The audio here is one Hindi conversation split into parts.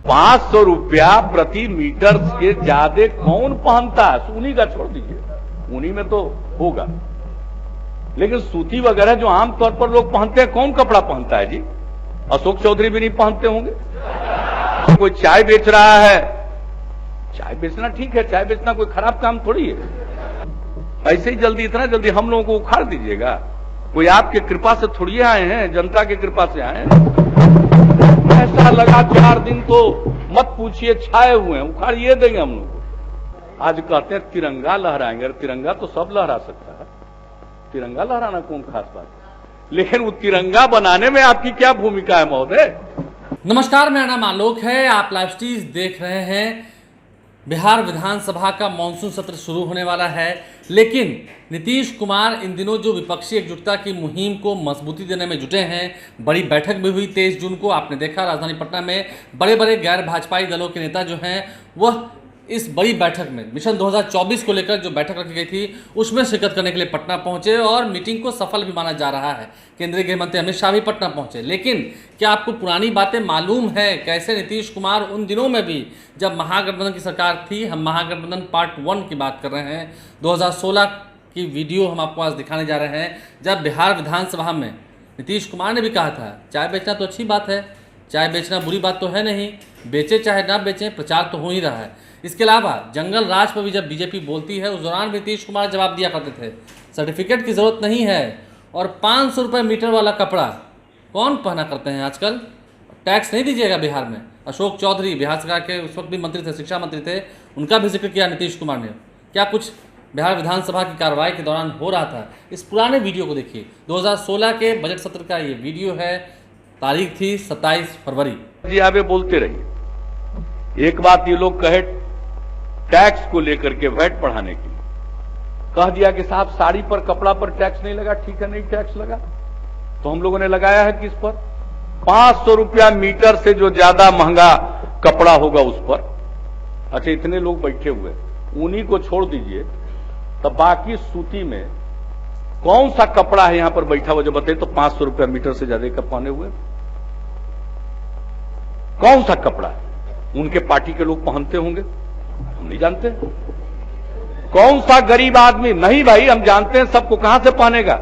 500 रुपया प्रति मीटर से ज्यादा कौन पहनता है? ऊनी का छोड़ दीजिए, ऊनी में तो होगा, लेकिन सूती वगैरह जो आमतौर पर लोग पहनते हैं, कौन कपड़ा पहनता है जी? अशोक चौधरी भी नहीं पहनते होंगे। कोई चाय बेच रहा है, चाय बेचना ठीक है, चाय बेचना कोई खराब काम थोड़ी है। ऐसे ही जल्दी, इतना जल्दी हम लोगों को उखाड़ दीजिएगा? कोई आपके कृपा से थोड़ी आए हैं, जनता के कृपा से आए हैं। ऐसा लगा 4 दिन तो मत पूछिए, छाए हुए हैं, उखाड़िए देंगे हम लोग को। आज कहते हैं तिरंगा लहराएंगे, तिरंगा तो सब लहरा सकता है, तिरंगा लहराना कौन खास बात है? लेकिन वो तिरंगा बनाने में आपकी क्या भूमिका है महोदय? नमस्कार, मेरा नाम आलोक है, आप लाइव स्टीज देख रहे हैं। बिहार विधानसभा का मानसून सत्र शुरू होने वाला है, लेकिन नीतीश कुमार इन दिनों जो विपक्षी एकजुटता की मुहिम को मजबूती देने में जुटे हैं। बड़ी बैठक भी हुई 23 जून को, आपने देखा राजधानी पटना में बड़े बड़े गैर भाजपाई दलों के नेता जो हैं वह इस बड़ी बैठक में मिशन 2024 को लेकर जो बैठक रखी गई थी उसमें शिरकत करने के लिए पटना पहुंचे और मीटिंग को सफल भी माना जा रहा है। केंद्रीय गृह मंत्री अमित शाह भी पटना पहुंचे, लेकिन क्या आपको पुरानी बातें मालूम है? कैसे नीतीश कुमार उन दिनों में भी, जब महागठबंधन की सरकार थी, हम महागठबंधन पार्ट 1 की बात कर रहे हैं, 2016 की वीडियो हम आपको आज दिखाने जा रहे हैं, जब बिहार विधानसभा में नीतीश कुमार ने भी कहा था चाय बेचना तो अच्छी बात है, चाय बेचना बुरी बात तो है नहीं, बेचे चाहे ना बेचें, प्रचार तो हो ही रहा है। इसके अलावा जंगल राज पर भी जब बीजेपी बोलती है, उस दौरान नीतीश कुमार जवाब दिया करते थे सर्टिफिकेट की जरूरत नहीं है, और 500 रुपये मीटर वाला कपड़ा कौन पहना करते हैं आजकल? टैक्स नहीं दीजिएगा बिहार में। अशोक चौधरी बिहार सरकार के उस वक्त भी मंत्री थे, शिक्षा मंत्री थे, उनका भी जिक्र किया नीतीश कुमार ने। क्या कुछ बिहार विधानसभा की कार्रवाई के दौरान हो रहा था, इस पुराने वीडियो को देखिए। 2016 के बजट सत्र का ये वीडियो है, तारीख थी 27 फरवरी। जी आप ये बोलते रहिए। एक बात ये लोग कहे टैक्स को लेकर के, वैट बढ़ाने के लिए कह दिया कि साहब साड़ी पर, कपड़ा पर टैक्स नहीं लगा। ठीक है, नहीं टैक्स लगा तो हम लोगों ने लगाया है किस पर? 500 रुपया मीटर से जो ज्यादा महंगा कपड़ा होगा उस पर। अच्छा, इतने लोग बैठे हुए, ऊनी को छोड़ दीजिए, तब बाकी सूती में कौन सा कपड़ा है यहां पर बैठा हुआ जो बताइए तो 500 रुपया मीटर से ज्यादा का पहने हुए? कौन सा कपड़ा उनके पार्टी के लोग पहनते होंगे? हम नहीं जानते। कौन सा गरीब आदमी? नहीं भाई, हम जानते हैं सबको, कहां से पहनेगा?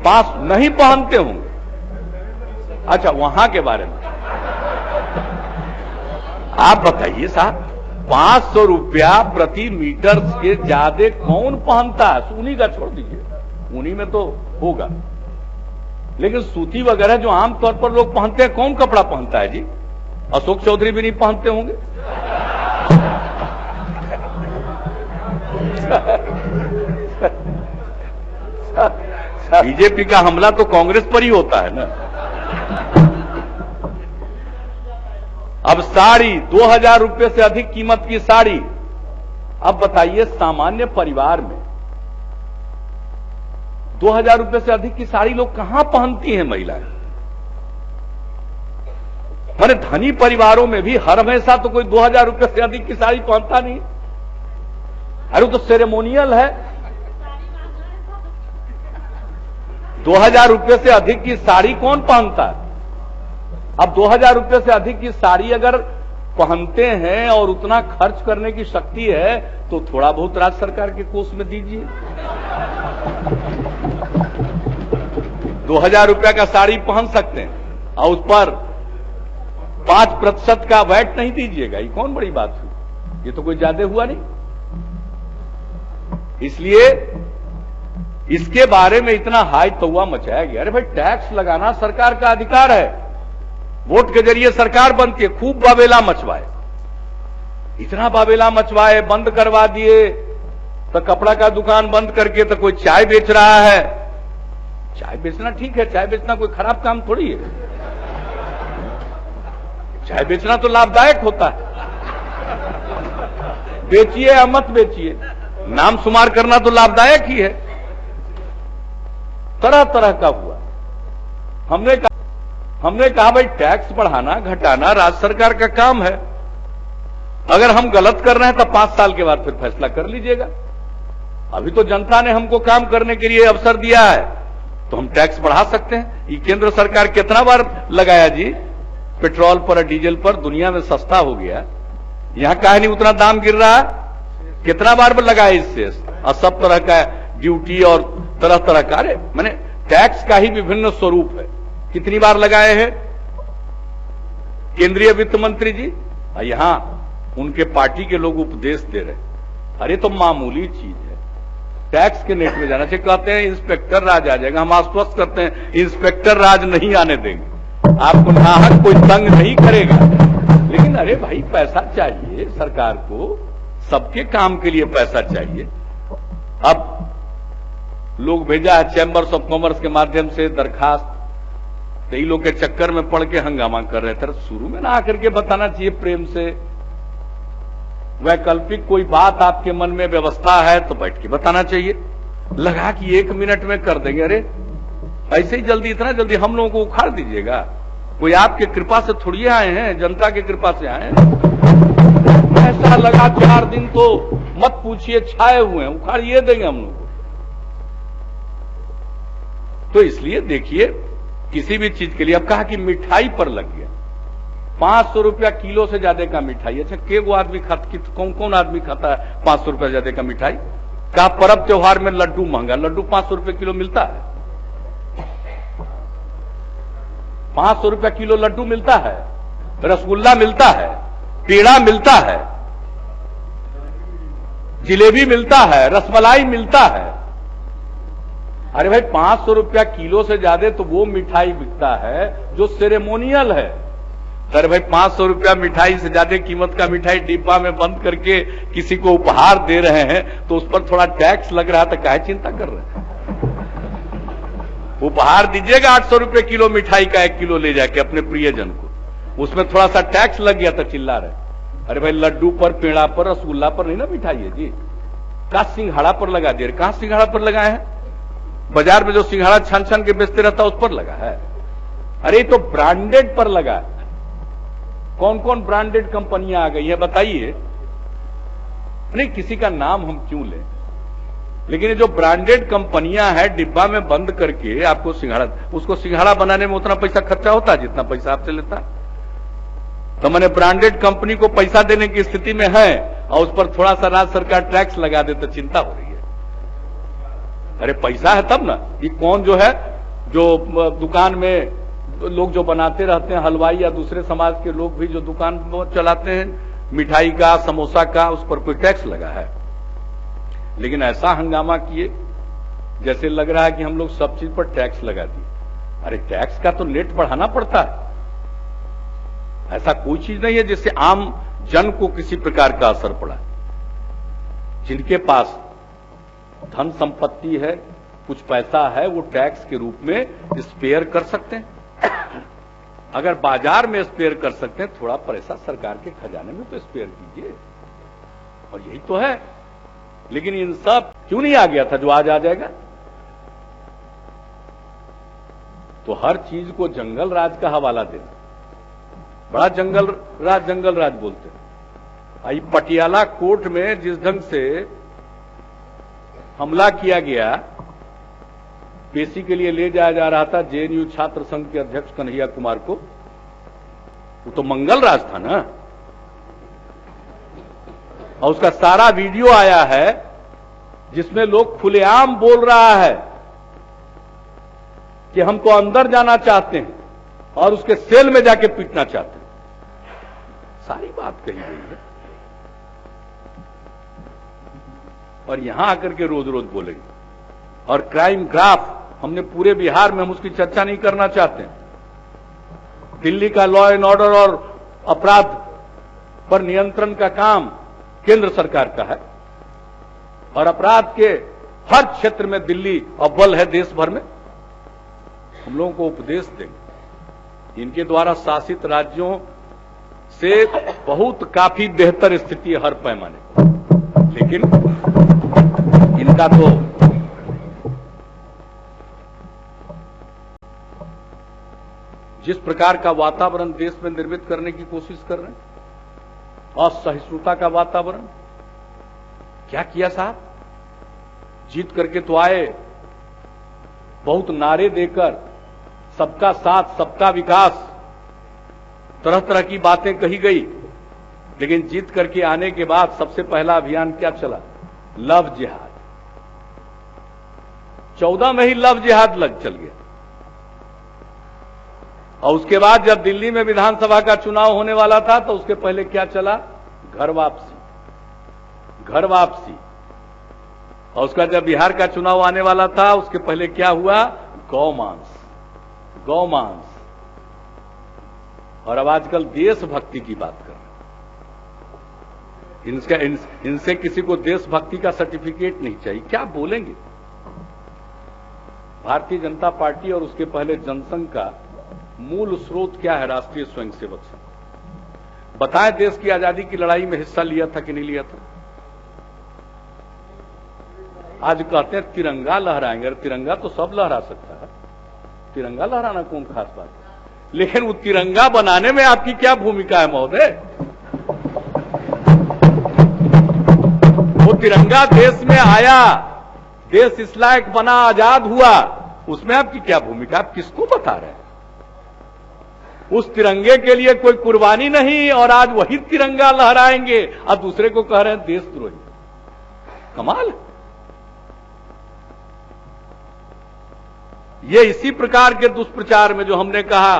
पास नहीं पहनते होंगे। अच्छा, वहां के बारे में आप बताइए साहब, 500 रुपया प्रति मीटर से ज्यादा कौन पहनता है? ऊनी का छोड़ दीजिए, ऊनी में तो होगा, लेकिन सूती वगैरह जो आमतौर पर लोग पहनते हैं, कौन कपड़ा पहनता है जी? अशोक चौधरी भी नहीं पहनते होंगे। बीजेपी का हमला तो कांग्रेस पर ही होता है ना। अब साड़ी 2000 रुपये से अधिक कीमत की साड़ी, अब बताइए सामान्य परिवार में 2000 रुपये से अधिक की साड़ी लोग कहां पहनती हैं महिलाएं? माने धनी परिवारों में भी हर हमेशा तो कोई 2000 रुपये से अधिक की साड़ी पहनता नहीं। अरे तो सेरेमोनियल है। 2000 रुपये से अधिक की साड़ी कौन पहनता है? अब 2000 रुपये से अधिक की साड़ी अगर पहनते हैं और उतना खर्च करने की शक्ति है तो थोड़ा बहुत राज्य सरकार के कोष में दीजिए। 2000 रुपया का साड़ी पहन सकते हैं और उस पर 5% का वैट नहीं दीजिएगा, ये कौन बड़ी बात हुई? ये तो कोई ज्यादा हुआ नहीं। इसलिए इसके बारे में इतना हाई तौवा मचाया गया। अरे भाई, टैक्स लगाना सरकार का अधिकार है, वोट के जरिए सरकार बनती है। खूब बाबेला मचवाए, इतना बाबेला मचवाए, बंद करवा दिए, तो कपड़ा का दुकान बंद करके तो कोई चाय बेच रहा है। चाय बेचना ठीक है, चाय बेचना कोई खराब काम थोड़ी है। चाय बेचना तो लाभदायक होता है। बेचिए या मत बेचिए, नाम शुमार करना तो लाभदायक ही है। तरह तरह का हुआ। हमने कहा भाई टैक्स बढ़ाना घटाना राज्य सरकार का काम है। अगर हम गलत कर रहे हैं तो 5 साल के बाद फिर फैसला कर लीजिएगा। अभी तो जनता ने हमको काम करने के लिए अवसर दिया है, तो हम टैक्स बढ़ा सकते हैं। ये केंद्र सरकार कितना बार लगाया जी? पेट्रोल पर और डीजल पर दुनिया में सस्ता हो गया, यहां काहे नहीं उतना दाम गिर रहा? कितना बार लगाए इससे, और सब तरह का ड्यूटी और तरह तरह का, अरे मैंने टैक्स का ही विभिन्न स्वरूप है, कितनी बार लगाए हैं केंद्रीय वित्त मंत्री जी, और यहां उनके पार्टी के लोग उपदेश दे रहे, अरे तो मामूली चीज है, टैक्स के नेट में जाना चाहिए। कहते हैं इंस्पेक्टर राज आ जाएगा, हम आश्वस्त करते हैं इंस्पेक्टर राज नहीं आने देंगे, आपको नाहक कोई तंग नहीं करेगा। लेकिन अरे भाई पैसा चाहिए सरकार को, सबके काम के लिए पैसा चाहिए। अब लोग भेजा है चैंबर्स ऑफ कॉमर्स के माध्यम से दरखास्त, कई लोग के चक्कर में पड़ के हंगामा कर रहे थे। शुरू में ना आकर के बताना चाहिए प्रेम से, वैकल्पिक कोई बात आपके मन में व्यवस्था है तो बैठ के बताना चाहिए, लगा कि 1 मिनट में कर देंगे। अरे ऐसे ही जल्दी, इतना जल्दी हम लोगों को उखाड़ दीजिएगा? कोई आपके कृपा से थोड़ी आए हैं, जनता की कृपा से आए हैं। ऐसा लगा 4 दिन तो मत पूछिए, छाए हुए हैं, उखाड़िए देंगे हम लोग को। तो इसलिए देखिए, किसी भी चीज के लिए, अब कहा कि मिठाई पर लग गया 500 रुपया किलो से ज्यादा का मिठाई। अच्छा, के वो आदमी कौन कौन आदमी खाता है 500 रुपया ज्यादा का मिठाई? कहा पर्व त्योहार में लड्डू महंगा, लड्डू 500 रुपये किलो मिलता है, 500 रुपया किलो लड्डू मिलता है, रसगुल्ला मिलता है, पेड़ा मिलता है, जिलेबी मिलता है, रसमलाई मिलता है। अरे भाई 500 रुपया किलो से ज्यादा तो वो मिठाई बिकता है जो सेरेमोनियल है। अरे भाई 500 रुपया मिठाई से ज्यादा कीमत का मिठाई डिब्बा में बंद करके किसी को उपहार दे रहे हैं तो उस पर थोड़ा टैक्स लग रहा है, तो काहे चिंता कर रहे हैं? उपहार दीजिएगा 800 रुपये किलो मिठाई का, 1 किलो ले जाके अपने प्रियजन को, उसमें थोड़ा सा टैक्स लग गया तो चिल्ला रहे। अरे भाई लड्डू पर, पेड़ा पर, रसगुल्ला पर नहीं ना मिठाई है जी, कहा सिंघाड़ा पर लगा दिए। कहां सिंघाड़ा पर लगाए हैं? बाजार में जो सिंघाड़ा छान छान के बेचते रहता है उस पर लगा है। अरे तो ब्रांडेड पर लगा है। कौन कौन ब्रांडेड कंपनियां आ गई है बताइए? नहीं, किसी का नाम हम क्यों लें, लेकिन ये जो ब्रांडेड कंपनियां हैं डिब्बा में बंद करके आपको सिंघाड़ा, उसको सिंघाड़ा बनाने में उतना पैसा खर्चा होता है जितना पैसा आपसे लेता है। तो मैंने ब्रांडेड कंपनी को पैसा देने की स्थिति में है और उस पर थोड़ा सा राज्य सरकार टैक्स लगा दे तो चिंता हो रही है। अरे पैसा है तब ना। ये कौन जो है, जो दुकान में लोग जो बनाते रहते हैं, हलवाई या दूसरे समाज के लोग भी जो दुकान चलाते हैं मिठाई का, समोसा का, उस पर कोई टैक्स लगा है? लेकिन ऐसा हंगामा किए जैसे लग रहा है कि हम लोग सब चीज पर टैक्स लगा दिए। अरे टैक्स का तो रेट बढ़ाना पड़ता है, ऐसा कोई चीज नहीं है जिससे आम जन को किसी प्रकार का असर पड़ा। जिनके पास धन संपत्ति है, कुछ पैसा है, वो टैक्स के रूप में स्पेयर कर सकते हैं। अगर बाजार में स्पेयर कर सकते हैं, थोड़ा पैसा सरकार के खजाने में तो स्पेयर कीजिए, और यही तो है। लेकिन इन सब क्यों नहीं आ गया था जो आज आ जाएगा? तो हर चीज को जंगल राज का हवाला देना, बड़ा जंगल राज बोलते हैं। आई पटियाला कोर्ट में जिस ढंग से हमला किया गया, पेशी के लिए ले जाया जा रहा था जेएनयू छात्र संघ के अध्यक्ष कन्हैया कुमार को, वो तो मंगल राज था ना। और उसका सारा वीडियो आया है जिसमें लोग खुलेआम बोल रहा है कि हम तो अंदर जाना चाहते हैं और उसके सेल में जाके पीटना चाहते हैं। सारी बात कही गई है, और यहां आकर के रोज रोज बोलेंगे। और क्राइम ग्राफ हमने पूरे बिहार में, हम उसकी चर्चा नहीं करना चाहते हैं। दिल्ली का लॉ एंड ऑर्डर और अपराध पर नियंत्रण का काम केंद्र सरकार का है, और अपराध के हर क्षेत्र में दिल्ली अव्वल है देश भर में। हम लोगों को उपदेश देंगे, इनके द्वारा शासित राज्यों से बहुत काफी बेहतर स्थिति है हर पैमाने पर। लेकिन इनका तो जिस प्रकार का वातावरण देश में निर्मित करने की कोशिश कर रहे हैं, असहिष्णुता का वातावरण, क्या किया साहब? जीत करके तो आए, बहुत नारे देकर सबका साथ सबका विकास, तरह तरह की बातें कही गई, लेकिन जीत करके आने के बाद सबसे पहला अभियान क्या चला? लव जिहाद। 14 में ही लव जिहाद चल गया। और उसके बाद जब दिल्ली में विधानसभा का चुनाव होने वाला था तो उसके पहले क्या चला? घर वापसी, घर वापसी। और उसका जब बिहार का चुनाव आने वाला था उसके पहले क्या हुआ? गौमांस, गौमांस। और अब आजकल देशभक्ति की बात कर रहे हैं। इनसे किसी को देशभक्ति का सर्टिफिकेट नहीं चाहिए। क्या बोलेंगे? भारतीय जनता पार्टी और उसके पहले जनसंघ का मूल स्रोत क्या है? राष्ट्रीय स्वयंसेवक संघ। बताएं, देश की आजादी की लड़ाई में हिस्सा लिया था कि नहीं लिया था? आज कहते हैं तिरंगा लहराएंगे। तिरंगा तो सब लहरा सकता है, तिरंगा लहराना कौन खास बात है? लेकिन वो तिरंगा बनाने में आपकी क्या भूमिका है महोदय? वो तिरंगा देश में आया, देश इस लायक बना, आजाद हुआ, उसमें आपकी क्या भूमिका? आप किसको बता रहे हैं? उस तिरंगे के लिए कोई कुर्बानी नहीं और आज वही तिरंगा लहराएंगे और दूसरे को कह रहे हैं देशद्रोही। कमाल। ये इसी प्रकार के दुष्प्रचार में जो हमने कहा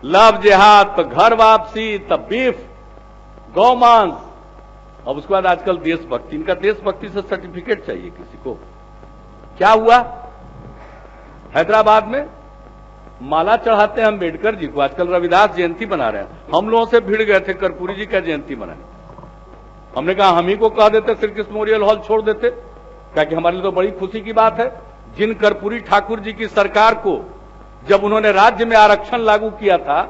लव जिहाद, तो घर वापसी, तब बीफ, गौमांस, अब उसके बाद आजकल देशभक्ति। इनका देशभक्ति से सर्टिफिकेट चाहिए किसी को। क्या हुआ? हैदराबाद में माला चढ़ाते हैं अम्बेडकर जी को। आजकल रविदास जयंती बना रहे हैं। हम लोगों से भिड़ गए थे कर्पूरी जी का जयंती मनाने। हमने कहा हम ही को कह देते श्री कृष्ण मेमोरियल हॉल छोड़ देते, क्योंकि हमारे लिए तो बड़ी खुशी की बात है। जिन कर्पूरी ठाकुर जी की सरकार को जब उन्होंने राज्य में आरक्षण लागू किया था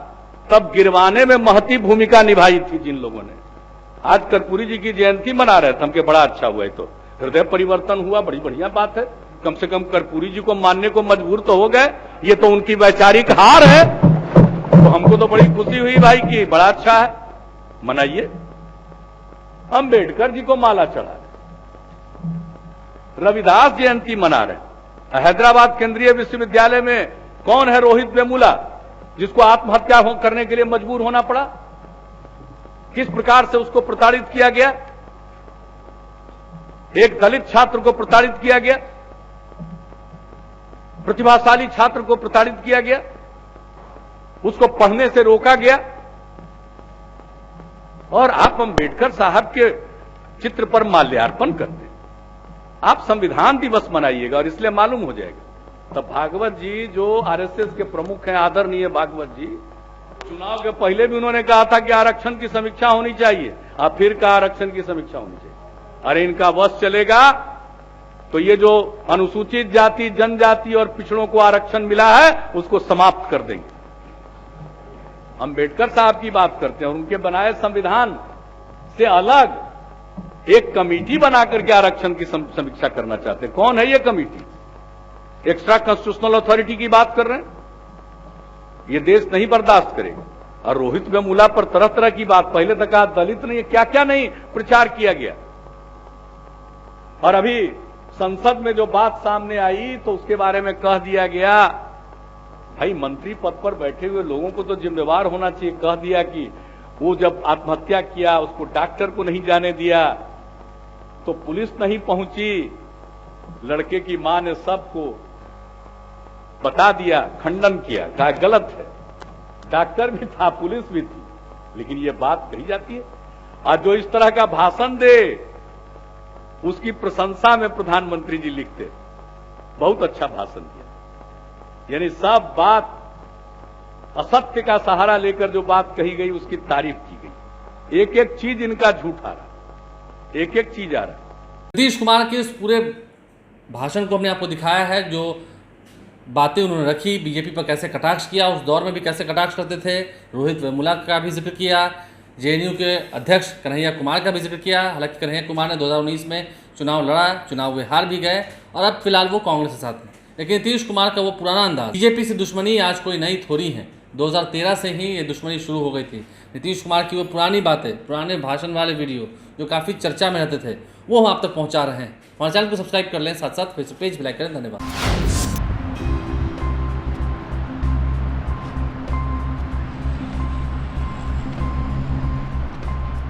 तब गिरवाने में महती भूमिका निभाई थी जिन लोगों ने, आज कर्पूरी जी की जयंती मना रहे थे। हमके बड़ा अच्छा हुआ। तो हृदय परिवर्तन हुआ, बड़ी बढ़िया बात है। कम से कम कर्पूरी जी को मानने को मजबूर तो हो गए। ये तो उनकी वैचारिक हार है। तो हमको तो बड़ी खुशी हुई भाई कि बड़ा अच्छा है, मनाइए। अम्बेडकर जी को माला चढ़ा रहे, रविदास जयंती मना रहे। हैदराबाद केंद्रीय विश्वविद्यालय में कौन है रोहित वेमुला, जिसको आत्महत्या करने के लिए मजबूर होना पड़ा? किस प्रकार से उसको प्रताड़ित किया गया? एक दलित छात्र को प्रताड़ित किया गया, प्रतिभाशाली छात्र को प्रताड़ित किया गया, उसको पढ़ने से रोका गया। और आप अम्बेडकर साहब के चित्र पर माल्यार्पण करते हैं। आप संविधान दिवस मनाइएगा और इसलिए मालूम हो जाएगा। तब भागवत जी जो आरएसएस के प्रमुख हैं, आदरणीय भागवत जी, चुनाव के पहले भी उन्होंने कहा था कि आरक्षण की समीक्षा होनी चाहिए। अब फिर कहा आरक्षण की समीक्षा होनी चाहिए। अरे इनका वश चलेगा तो ये जो अनुसूचित जाति, जनजाति और पिछड़ों को आरक्षण मिला है उसको समाप्त कर देंगे। अम्बेडकर साहब की बात करते हैं और उनके बनाए संविधान से अलग एक कमेटी बनाकर के आरक्षण की समीक्षा करना चाहते हैं। कौन है ये कमेटी? एक्स्ट्रा कॉन्स्टिट्यूशनल अथॉरिटी की बात कर रहे हैं। ये देश नहीं बर्दाश्त करेगा। और रोहित वेमुला पर तरह तरह की बात, पहले तक दलित नहीं, क्या क्या नहीं प्रचार किया गया। और अभी संसद में जो बात सामने आई तो उसके बारे में कह दिया गया, भाई मंत्री पद पर बैठे हुए लोगों को तो जिम्मेवार होना चाहिए। कह दिया कि वो जब आत्महत्या किया उसको डॉक्टर को नहीं जाने दिया तो पुलिस नहीं पहुंची। लड़के की मां ने सबको बता दिया, खंडन किया, कहा गलत है। डॉक्टर भी था, पुलिस भी थी, लेकिन ये बात कही जाती है। और जो इस तरह का भाषण दे उसकी प्रशंसा में प्रधानमंत्री जी लिखते बहुत अच्छा भाषण दिया। यानी सब बात असत्य का सहारा लेकर जो बात कही गई उसकी तारीफ की गई। एक एक चीज इनका झूठ आ रहा, एक एक चीज आ रहा। नीतीश कुमार के इस पूरे भाषण को हमने आपको दिखाया है, जो बातें उन्होंने रखी, बीजेपी पर कैसे कटाक्ष किया, उस दौर में भी कैसे कटाक्ष करते थे। रोहित वेमुला का भी जिक्र किया, जेएनयू के अध्यक्ष कन्हैया कुमार का भी जिक्र किया। हालांकि कन्हैया कुमार ने 2019 में चुनाव लड़ा, चुनाव वे हार भी गए और अब फिलहाल वो कांग्रेस के साथ हैं। लेकिन नीतीश कुमार का वो पुराना अंदाज, बीजेपी से दुश्मनी आज कोई नई थोड़ी है, 2013 से ही ये दुश्मनी शुरू हो गई थी। नीतीश कुमार की वो पुरानी बातें, पुराने भाषण वाले वीडियो जो काफ़ी चर्चा में रहते थे, वो हम आप तक पहुँचा रहे हैं। हमारे चैनल को सब्सक्राइब कर लें, साथ साथ फेसबुक पेज भी लाइक करें। धन्यवाद।